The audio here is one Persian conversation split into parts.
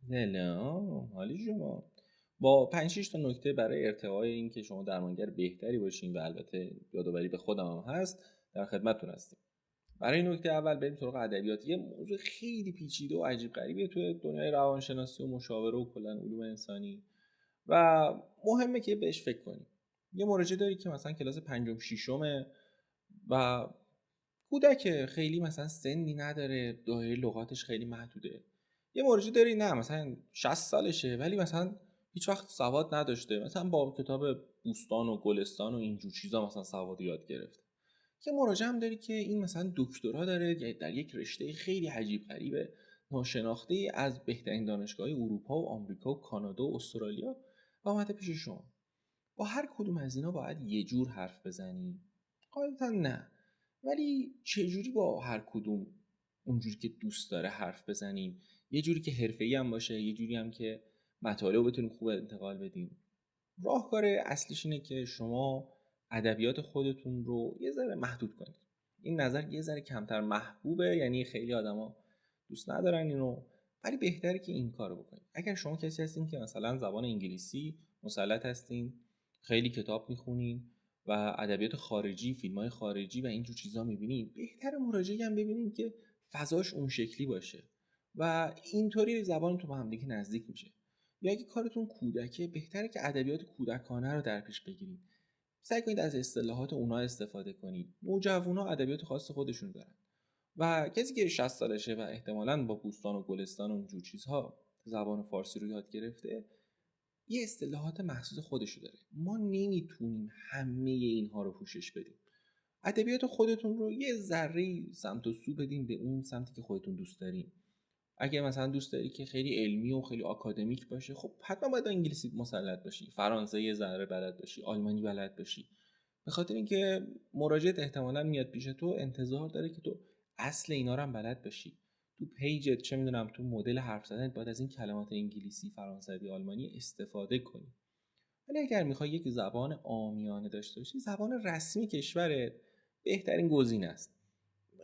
سلام، حالی شما؟ با 5 6 تا نکته برای ارتقای این که شما درمانگر بهتری باشین و البته یادآوری به خودم هم هست در خدمتتون هستیم. برای نکته اول بریم سراغ ادبیات. یه موضوع خیلی پیچیده و عجیب غریبیه توی دنیای روانشناسی و مشاوره و کلا علوم انسانی و مهمه که بهش فکر کنیم. یه مراجعه داری که مثلا کلاس پنجم ششمه و کودک خیلی مثلا سنی نداره، دایره لغاتش خیلی محدوده. یه مورد داری نه مثلا 60 سالشه ولی مثلا هیچ وقت سواد نداشته، مثلا با کتاب بوستان و گلستان و اینجور چیزا مثلا سواد یاد گرفته. یه مراجعه هم داری که این مثلا دکترا داره در یک رشته خیلی عجیب غریبه ناشناخته از بهترین دانشگاه‌های اروپا و آمریکا و کانادا و استرالیا و اومده پیش شما. با هر کدوم از اینا باید یه جور حرف بزنی؟ غالبا نه. ولی چجوری با هر کدوم اونجوری که دوست داره حرف بزنیم؟ یه جوری که حرفه‌ای هم باشه، یه جوری هم که مطالب رو بتونیم خوب انتقال بدیم. راهکار اصلیش اینه که شما ادبیات خودتون رو یه ذره محدود کنید. این نظر یه ذره کمتر محبوبه، یعنی خیلی آدما دوست ندارن اینو، ولی بهتره که این کارو بکنید. اگر شما کسی هستین که مثلا زبان انگلیسی مسلط هستین، خیلی کتاب میخونین و ادبیات خارجی، فیلم‌های خارجی و اینجور چیزا میبینین، بهتره مراجعه هم ببینین که فضاش اون شکلی باشه و اینطوری زبانتون با هم دیگه نزدیک میشه. یا اگه کارتون کودکه، بهتره که ادبیات کودکانه رو در پیش بگیرید. سعی کنید از اصطلاحات اونا استفاده کنید. نوجوانا ادبیات خاص خودشون دارن و کسی که 60 سالشه و احتمالاً با بوستان و گلستان و اینجور چیزها زبان فارسی رو یاد گرفته، یه اصطلاحات مخصوص خودشو داره. ما نمیتونیم همه اینها رو پوشش بدیم. ادبیات خودتون رو یه ذره سمت و سو بدین به اون سمتی که خودتون دوست دارین. اگه مثلا دوست داری که خیلی علمی و خیلی آکادمیک باشه، خب حتما باید انگلیسی مسلط باشی، فرانسه یه ذره بلد باشی، آلمانی بلد باشی. به خاطر اینکه مراجعت احتمالاً میاد پیش تو، انتظار داره که تو اصل اینا رو هم بلد باشی. تو پیجت چه میدونم، تو مدل حرف زدنت باید از این کلمات انگلیسی، فرانسوی، آلمانی استفاده کنی. ولی اگر میخوای یک زبان عامیانه داشته باشی، زبان رسمی کشورت بهترین گزینه است.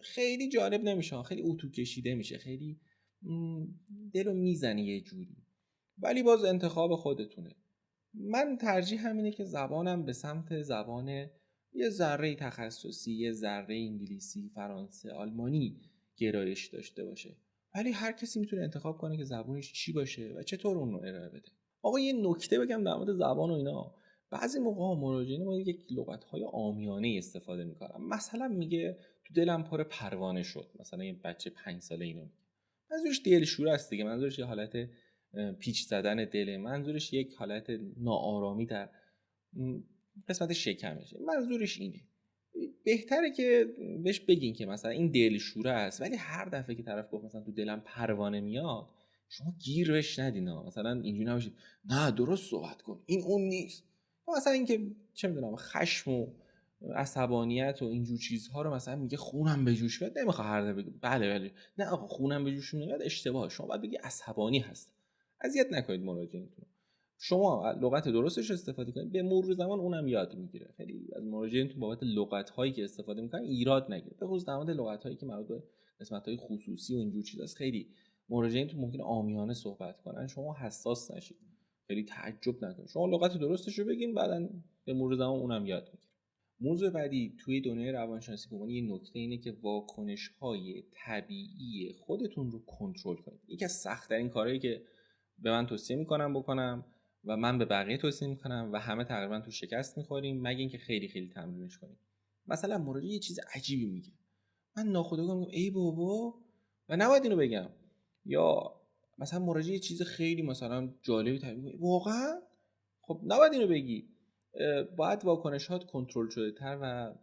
خیلی جالب نمیشه، خیلی اتو کشیده میشه، خیلی دلو میزنی یه جوری، ولی باز انتخاب خودتونه. من ترجیح همینه که زبانم به سمت زبان یه ذره تخصصی، یه ذره انگلیسی، فرانسه، آلمانی گرایش داشته باشه. ولی هر کسی میتونه انتخاب کنه که زبانش چی باشه و چطور اون رو ارائه بده. آقا یه نکته بگم در مورد زبان و اینا. بعضی موقع مراجعین ما یک لغت‌های عامیانه استفاده میکنن. مثلا میگه تو دلم پر پروانه شد. مثلا یه بچه 5 ساله اینو میگه. منظورش دلشوره است دیگه. منظورش یه حالت پیچ زدن دله، منظورش یک حالت ناآرامی در قسمت شکمشه. منظورش اینه. بهتره که بهش بگین که مثلا این دلشوره است، ولی هر دفعه که طرف گفت مثلا تو دلم پروانه میاد، شما گیر بهش ندین. مثلا اینجوری نباشید نه درست صحبت کن، این اون نیست. مثلا اینکه چه میدونم خشم و عصبانیت و اینجور چیزها رو مثلا میگه خونم به جوش میاد، نمیخواد هر دفعه بله نه آقا خونم به جوش میاد اشتباه. شما باید بگی عصبانی هست. اذیت نکنید مراجعینتون. شما لغت درستش استفاده کنید، به مرور زمان اونم یاد میگیره. خیلی از مراجعینتون بابت لغت هایی که استفاده میکنن ایراد نگیرید، به خصوص در مورد لغت هایی که مربوط به قسمت های خصوصی و اینجور چیزاست. خیلی مراجعینتون ممکنه عامیانه صحبت کنن، شما حساس نشید، خیلی تعجب نکنید. شما لغت درستش رو بگین، بعدن به مرور زمان اونم یاد میگیره. موضوع بعدی توی دنیای روانشناسی به عنوان یه نکته اینه که واکنش‌های طبیعی خودتون رو کنترل کنید. یکی از سخت‌ترین کارهایی که به من توصیه میکنم بکنم و من به بقیه توصیه میکنم و همه تقریبا تو شکست میخوریم مگه اینکه خیلی خیلی تمرینش کنیم. مثلا مراجع یه چیز عجیبی میگه، من ناخودآگاه میگم ای بابا و نباید اینو بگم. یا مثلا مراجع یه چیز خیلی مثلا جالبی میگه واقعا، خب نباید اینو بگی. باید واکنشات کنترل شده تر و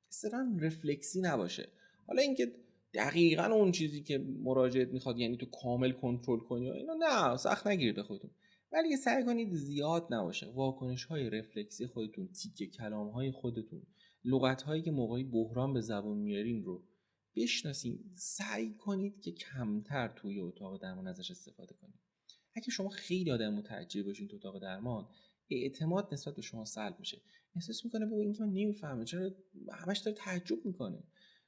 اصلا رفلکسی نباشه. حالا اینکه دقیقاً اون چیزی که مراجعت میخواد یعنی تو کامل کنترل کنی و اینا، نه سخت نگیرید به خودتون، ولی سعی کنید زیاد نباشه. واکنش های رفلکسی خودتون، تیکه کلام های خودتون، لغت هایی که موقعی بحران به زبون میارین رو بشناسین. سعی کنید که کمتر توی اتاق درمان ازش استفاده کنید. اگه شما خیلی آدم متعجب باشین تو اتاق درمان، اعتماد نسبت به شما سلب میشه. احساس میکنه بابا این که من نمیفهمه، چرا همش داره تعجب میکنه.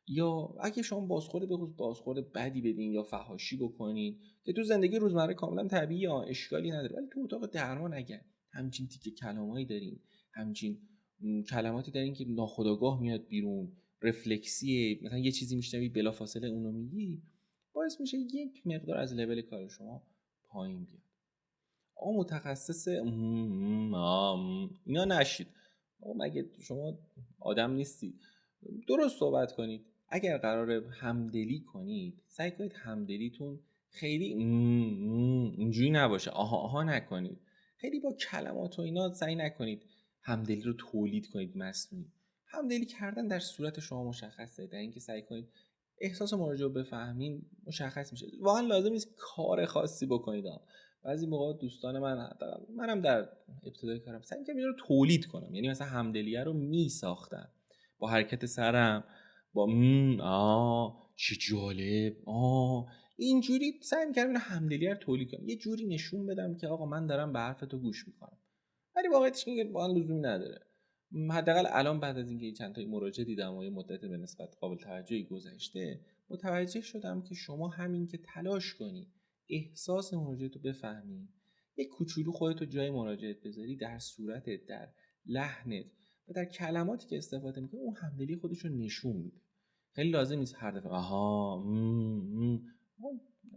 یا اگه شما بازخورد به بازخورد بدی بدین یا فحاشی بکنین که تو زندگی روزمره کاملا طبیعیه، اشکالی نداره، ولی تو اتاق درمان اگر همچین تیکه کلامایی دارین، همچین کلماتی دارین که ناخودآگاه میاد بیرون، رفلکسیه، مثلا یه چیزی میشنوی بلافاصله اونو میگی، باعث میشه یک مقدار از لول کار شما پایین بیاد. متخصص اینا نشید. مگه شما آدم نیستی؟ درست صحبت کنید. اگر قراره همدلی کنید، سعی کنید همدلیتون خیلی اینجوری نباشه، آها نکنید. خیلی با کلمات و اینا سعی نکنید همدلی رو تولید کنید مصنوعی. همدلی کردن در صورت شما مشخصه، در اینکه سعی کنید احساس مراجع رو بفهمین مشخص میشه. واقعا لازم نیست کار خاصی بکنید. بعضی موقع دوستان منم در ابتدای کارم سعی می‌کردم اینو رو تولید کنم، یعنی مثلا همدلیه رو میساختم با حرکت سرم، با چه جالب، اینجوری سعی می‌کردم اینو همدلیه رو تولید کنم، یه جوری نشون بدم که آقا من دارم به حرف تو گوش میکنم. ولی واقعیتش اینه که واقعا لزومی نداره. حداقل الان بعد از اینکه چند تا مراجعه دیدم و یه مدت به نسبت قابل توجهی گذشته، متوجه شدم که شما همین که تلاش کنی احساس مراجعت رو بفهمی، یک کوچولو خودت رو جای مراجعت بذاری، در صورتت، در لحنت و در کلماتی که استفاده میکنی، اون همدلی خودش رو نشون میده. خیلی لازم نیست هر دفعه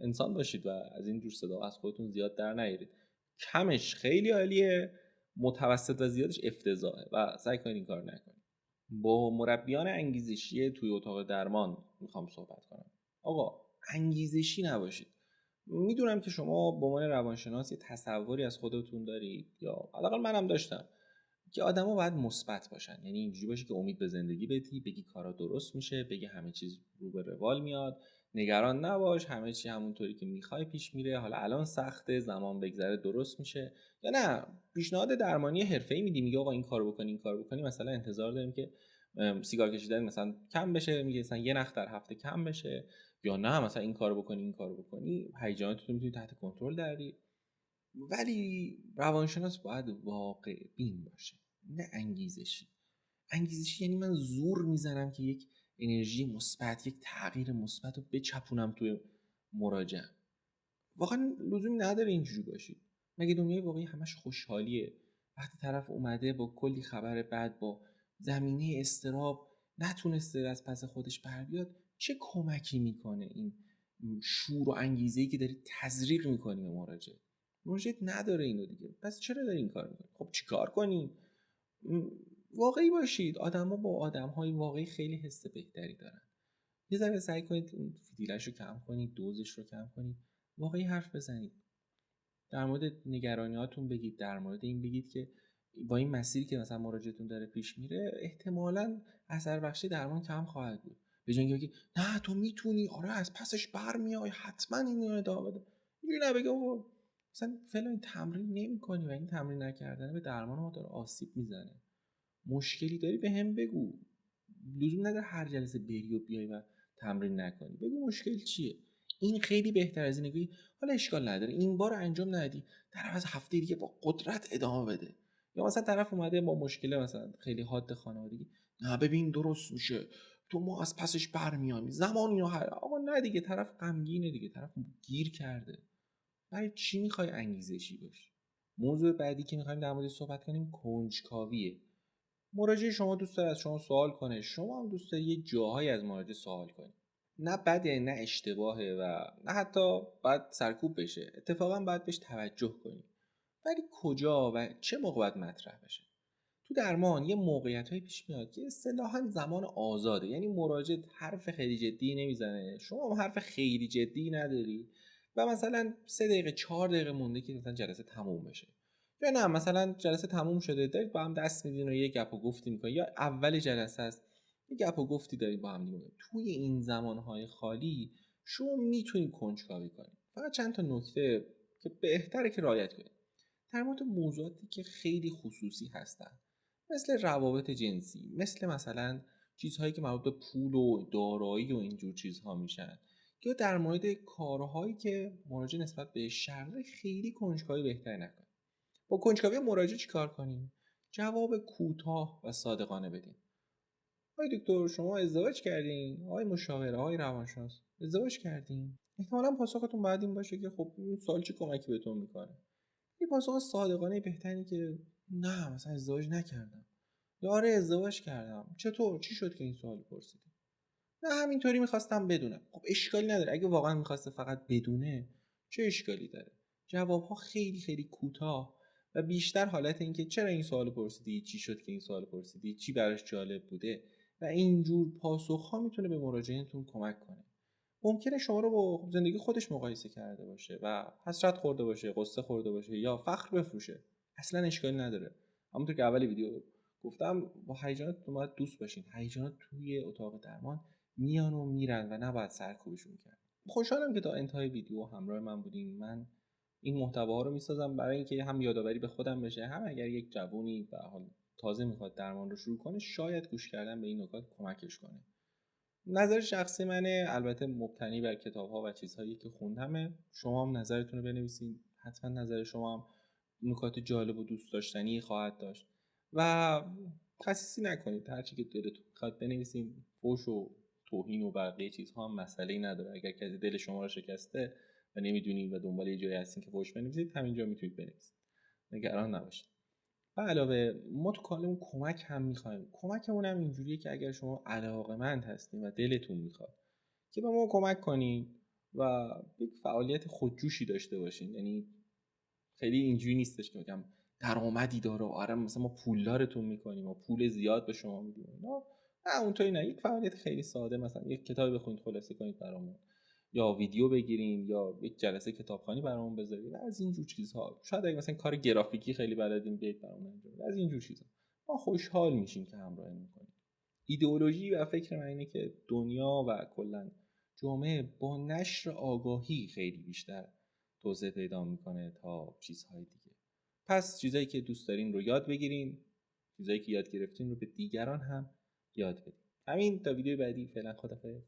انسان باشید و از این جور صدا از خودتون زیاد در نیارید. کمش خیلی عالیه، متوسط و زیادش افتضاحه و سعی کنید این کار نکنید. با مربیان انگیزشی توی اتاق درمان میخوام صحبت کنم. آقا انگیزشی نباشید. میدونم که شما به عنوان روانشناس یه تصوری از خودتون دارید، یا حداقل منم داشتم، که آدما باید مثبت باشن، یعنی اینجوری باشه که امید به زندگی بدی، بگی کارا درست میشه، بگی همه چیز رو به روال میاد، نگران نباش، همه چی همونطوری که میخوای پیش میره، حالا الان سخته، زمان بگذره درست میشه. یا نه، پیشنهاد درمانی حرفه‌ای میدی، میگه آقا این کارو بکنی این کارو بکنی، مثلا انتظار داریم که سیگار کشیدن مثلا کم بشه، میگه مثلا یه نخ در هفته کم بشه، یا نه مثلا این کارو بکنی این کارو بکنی، هیجاناتتون میتونی تحت کنترل داری. ولی روانشناس باید واقع بین باشه، نه انگیزشی. انگیزشی یعنی من زور میزنم که یک انرژی مثبت، یک تغییر مثبت رو بچپونم توی مراجعه. واقعا لزومی نداره اینجوری باشید. مگه دنیای واقعی همش خوشحالیه؟ وقتی طرف اومده با کلی خبر بد، با زمینه استراب، نتونسته از پس خودش بر بیاد، چه کمکی میکنه این شور و انگیزه‌ای که داری تزریق میکنی به مراجع؟ مراجع نداره اینو دیگه، پس چرا داری این کار میکنی؟ خب چیکار کنیم؟ واقعی باشید. آدما با آدم‌های واقعی خیلی حس بهتری دارن. یه ذره سعی کنید اون فیتیلش رو کم کنید، دوزش رو کم کنید، واقعی حرف بزنید. در مورد نگرانیاتون بگید، در مورد این بگید که با این مسیری که مثلا مراجعتون داره پیش میره، احتمالاً اثر بخشی درمان کم خواهد بود. به جای اینکه بگی نه تو میتونی، آره از پسش برمیای، حتما اینو ادامه بده، اینجوری نبگه آقا مثلا فلان تمرین نمی‌کنی و این تمرین نکردن به درمان ما داره آسیب میزنه، مشکلی داری به هم بگو. لزوم نداره هر جلسه بری و بیای و تمرین نکنی، بگو مشکل چیه. این خیلی بهتر از اینه که حالا اشکال نداره این بار انجام ندی، در عوض هفته دیگه با قدرت ادامه بده. یا مثلا طرف اومده با مشکل مثلا خیلی حاد خانوادگی، نه ببین درست میشه، تو ما از پسش برمیام، زمان اینو آقا نه دیگه، طرف غمگینه دیگه، طرف گیر کرده. برای چی میخوای انگیزشی باشی؟ موضوع بعدی که میخوایم در موردش صحبت کنیم کنجکاویه. مراجع شما دوست داره از شما سوال کنه، شما هم دوست داری یه جاهایی از مراجع سوال کنی. نه بده، نه اشتباهه و نه حتی باید سرکوب بشه، اتفاقا باید بهش توجه کنی. ولی کجا و چه موقع باید مطرح بشه؟ تو درمان یه موقعیتایی پیش میاد که اصطلاحاً زمان آزاده، یعنی مراجع حرف خیلی جدی نمیزنه، شما هم حرف خیلی جدی نداری و مثلا 3 دقیقه 4 دقیقه مونده که مثلا جلسه تموم بشه، یا نه مثلا جلسه تموم شده دارید با هم دست میدین و یه گپ و گفتی میکنید، یا اول جلسه است یه گپ و گفتی دارید با هم دیگه. توی این زمانهای خالی شما میتونید کنجکاوی کنید. فقط چند تا نکته که بهتره که رعایت کنید در مورد موضوعاتی که خیلی خصوصی هستن، مثل روابط جنسی، مثل مثلا چیزهایی که مربوط به پول و دارایی و اینجور چیزها میشن، یا در مورد کارهایی که مراجع نسبت به شرط خیلی کنجکاوی بهتر نکنه. با کنجکاوی مراجع چی کار کنیم؟ جواب کوتاه و صادقانه بدیم. آقای دکتر شما ازدواج کردین؟ آقای مشاوره، آقای روانشناس ازدواج کردین؟ احتمالاً پاسختون بعد این باشه که خب این سوال چه کمکی بهتون میکنه؟ یه پاسخ صادقانه بهتری که نه مثلا ازدواج نکردم یا آره ازدواج کردم. چطور؟ چی شد که این سوال پرسیدی؟ نه همینطوری میخواستم بدونم. خب اشکالی نداره اگه واقعا میخواسته فقط بدونه، چه اشکالی داره؟ جوابها خیلی خیلی کوتاه و بیشتر حالت این که چرا این سوال پرسیدی، چی شد که این سوال پرسیدی، چی براش جالب بوده و اینجور پاسخها میتونه به مراجعینتون کمک کنه. ممکنه شما رو با زندگی خودش مقایسه کرده باشه و حسرت خورده باشه، قصه خورده باشه یا فخر بفروشه. اصلا اشکالی نداره. همونطور که اول ویدیو گفتم با هیجانات باید دوست باشین. هیجانات توی اتاق درمان میان و میرن و نباید سرکوبشون کرد. خوشحالم که تا انتهای ویدیو همراه من بودین. من این محتوا رو میسازم برای اینکه هم یادآوری به خودم بشه، هم اگر یک جوونی به حال تازه میخواد درمان رو شروع کنه شاید گوش کردن به این نکات کمکش کنه. نظر شخصی منه، البته مبتنی بر کتاب‌ها و چیزهایی که خوندمه. شما هم نظرتون رو بنویسین. حتما نظر شما هم نکات جالب و دوست داشتنی خواهد داشت و خصیصی نکنید. هر چی که دلتون میخواد بنویسین. فحش و توهین و بقیه چیزها هم مسئله‌ای نداره. اگر کسی دل شما رو شکسته و نمیدونید و دنبال یه جایی هستین که فحش بنویسید، همینجا میتونید بنویسید. نگران نباشید. به علاوه ما تو کالمون کمک هم میخوایم. کمکمون هم اینجوریه که اگر شما علاقه‌مند هستین و دلتون میخواد که به ما کمک کنین و یک فعالیت خودجوشی داشته باشین، یعنی خیلی اینجوری نیستش که بگم درآمدی داره آره مثلا ما پولدارتون میکنیم و پول زیاد به شما میدیم نه اونطوری نه. یک فعالیت خیلی ساده، مثلا یک کتابی بخونید خلاصه کنید برامون، یا ویدیو بگیرین یا یک جلسه کتابخوانی برامون بذارید و از این جور چیزها. شاید اگه مثلا کار گرافیکی خیلی بلدین بیاید برامون انجام بدید. از این جور چیزها ما خوشحال میشیم که همراهی میکنید. ایدئولوژی و فکر من اینه که دنیا و کلا جامعه با نشر آگاهی خیلی بیشتر توسعه پیدا میکنه تا چیزهای دیگه. پس چیزایی که دوست دارین رو یاد بگیرین، چیزایی که یاد گرفتین رو به دیگران هم یاد بدین. همین، تا ویدیو بعدی، فعلا خدافظ.